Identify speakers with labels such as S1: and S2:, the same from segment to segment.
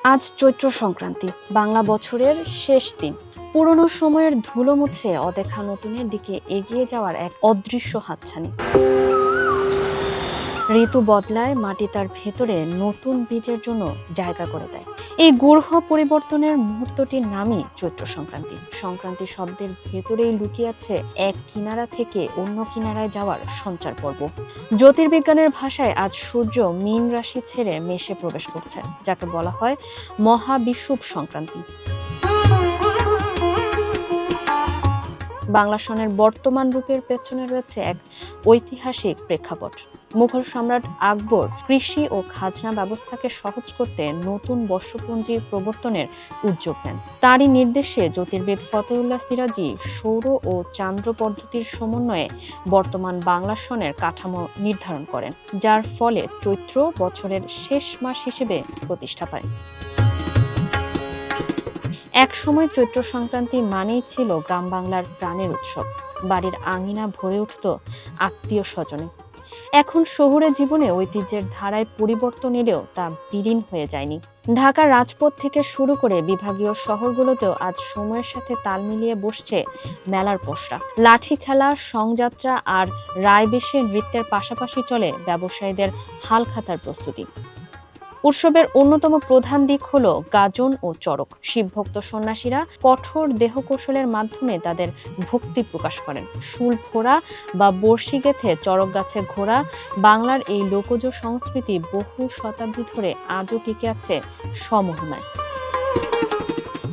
S1: আজ চৈত্র সংক্রান্তি, বাংলা বছরের শেষ দিন। পুরনো সময়ের ধুলো মুছে অদেখা নতুনের দিকে এগিয়ে যাওয়ার এক অদৃশ্য হাতছানি। ঋতু বদলায়, মাটি তার ভেতরে নতুন বীজের জন্য জায়গা করে দেয়। এই গূঢ় পরিবর্তনের মুহূর্তটির নামই চৈত্র সংক্রান্তি। সংক্রান্তি শব্দের ভেতরেই লুকিয়ে আছে এক কিনারা থেকে অন্য কিনারায় যাওয়ার সঞ্চার পর্ব। জ্যোতির্বিজ্ঞানের ভাষায় আজ সূর্য মীন রাশি ছেড়ে মেষে প্রবেশ করছে, যাকে বলা হয় মহাবিষুব সংক্রান্তি। বাংলা সনের বর্তমান রূপের পেছনে রয়েছে এক ঐতিহাসিক প্রেক্ষাপট। মুঘল সম্রাট আকবর কৃষি ও খাজনা ব্যবস্থাকে সহজ করতে নতুন বর্ষপঞ্জির প্রবর্তনের উদ্যোগ নেন। তারই নির্দেশে জ্যোতির্বিদ ফতেউল্লাহ সিরাজি সৌর ও চান্দ্র পদ্ধতির সমন্বয়ে বর্তমান বাংলা সনের কাঠামো নির্ধারণ করেন, যার ফলে চৈত্র বছরের শেষ মাস হিসেবে প্রতিষ্ঠা পায়। এক সময় চৈত্র সংক্রান্তি মানেই ছিল গ্রাম বাংলার প্রাণের উৎসব। বাড়ির আঙিনা ভরে উঠত আত্মীয় স্বজনে। এখন শহুরে জীবনে ঐতিহ্যের ধারায় পরিবর্তন এলেও তা বিলীন হয়ে যায়নি। ঢাকার রাজপথ থেকে শুরু করে বিভাগীয় শহরগুলোতেও আজ সময়ের সাথে তাল মিলিয়ে বসছে মেলার পসরা। লাঠি খেলা, সংযাত্রা আর রায়বেশে নৃত্যের পাশাপাশি চলে ব্যবসায়ীদের হালখাতার প্রস্তুতি। উৎসবের অন্যতম প্রধান দিক হলো গাজন ও চড়ক। শিবভক্ত সন্ন্যাসীরা কঠোর দেহকৌশলের মাধ্যমে তাদের ভক্তি প্রকাশ করেন। শুল ফোড়া বা বর্ষি গেথে চড়ক গাছে ঘোরা বাংলার এই লোকজ সংস্কৃতি বহু শতাব্দী ধরে আজও টিকে আছে স্বমহিমায়।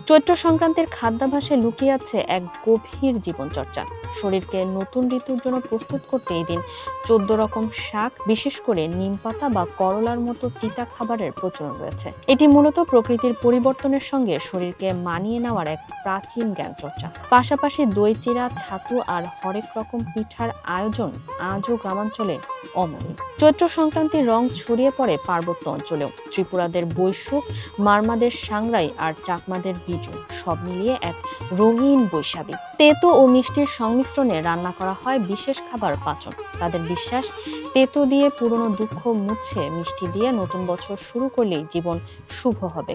S1: চৈত্র সংক্রান্তির খাদ্যাভ্যাসে লুকিয়ে আছে এক গভীর জীবনচর্চা। শরীরকে নতুন ঋতুর জন্য প্রস্তুত করতে এই দিন 14 রকম শাক, বিশেষ করে নিমপাতা বা করলার মতো তিতা খাবারের প্রচলন রয়েছে। এটি মূলত প্রকৃতির পরিবর্তনের সঙ্গে শরীরকে মানিয়ে নেওয়ার এক প্রাচীন জ্ঞান চর্চা। পাশাপাশি দই চিড়া, ছাতু আর হরেক রকম পিঠার আয়োজন আজও গ্রামাঞ্চলে অমলিন। চৈত্র সংক্রান্তির রং ছড়িয়ে পড়ে পার্বত্য অঞ্চলেও। ত্রিপুরাদের বৈশুখ, মারমাদের সাংরাই আর চাকমাদের বিজু, সব মিলিয়ে এক রঙিন বৈশাখী। তেতো ও মিষ্টির সংমিশ্রণে রান্না করা হয় বিশেষ খাবার পাচন। তাদের বিশ্বাস, তেতো দিয়ে পুরনো দুঃখ মুছে মিষ্টি দিয়ে নতুন বছর শুরু করলেই জীবন শুভ হবে।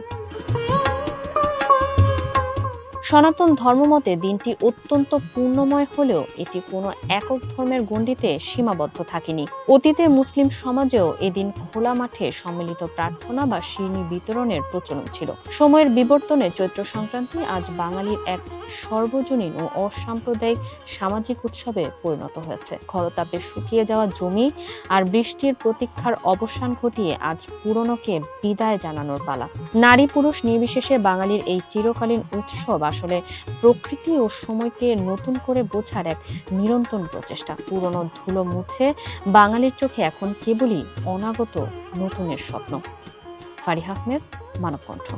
S1: সনাতন ধর্মমতে দিনটি অত্যন্ত পূর্ণময় হলেও এটি কোনো একক ধর্মের গণ্ডিতে সীমাবদ্ধ থাকেনি। অতীতে মুসলিম সমাজেও এদিন খোলা মাঠে সম্মিলিত প্রার্থনা বা শিরনি বিতরণের প্রচলন ছিল। সময়ের বিবর্তনে চৈত্র সংক্রান্তি আজ বাঙালির এক সর্বজনীন ও অসাম্প্রদায়িক সামাজিক উৎসবে পরিণত হয়েছে। খরতাপে শুকিয়ে যাওয়া জমি আর বৃষ্টির প্রতীক্ষার অবসান ঘটিয়ে আজ পুরনোকে বিদায় জানানোর পালা। নারী পুরুষ নির্বিশেষে বাঙালির এই চিরকালীন উৎসব আসলে প্রকৃতি ও সময়কে নতুন করে বোঝার এক নিরন্তর প্রচেষ্টা। পুরনো ধুলো মুছে বাঙালির চোখে এখন কেবলই অনাগত নতুনের স্বপ্ন। ফারিহা আহমেদ, মানবকণ্ঠ।